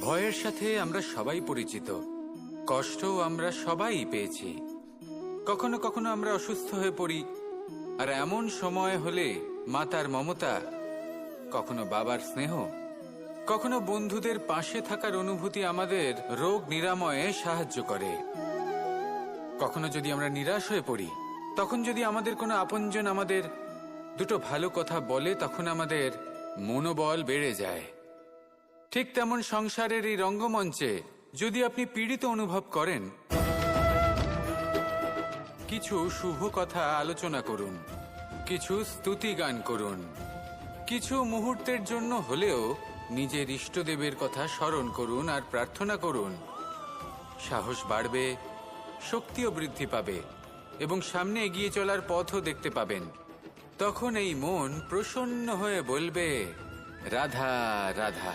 ভয়ের সাথে আমরা সবাই পরিচিত, কষ্টও আমরা সবাই পেয়েছি। কখনো কখনো আমরা অসুস্থ হয়ে পড়ি, আর এমন সময় হলে মাতার মমতা, কখনো বাবার স্নেহ, কখনো বন্ধুদের পাশে থাকার অনুভূতি আমাদের রোগ নিরাময়ে সাহায্য করে। কখনো যদি আমরা নিরাশ হয়ে পড়ি, তখন যদি আমাদের কোনো আপনজন আমাদের দুটো ভালো কথা বলে, তখন আমাদের মনোবল বেড়ে যায়। ঠিক তেমন সংসারের এই রঙ্গমঞ্চে যদি আপনি পীড়িত অনুভব করেন, কিছু শুভ কথা আলোচনা করুন, কিছু স্তুতি গান করুন, কিছু মুহূর্তের জন্য হলেও নিজের ইষ্টদেবের কথা স্মরণ করুন আর প্রার্থনা করুন। সাহস বাড়বে, শক্তিও বৃদ্ধি পাবে এবং সামনে এগিয়ে চলার পথও দেখতে পাবেন। তখন এই মন প্রসন্ন হয়ে বলবে, রাধা রাধা।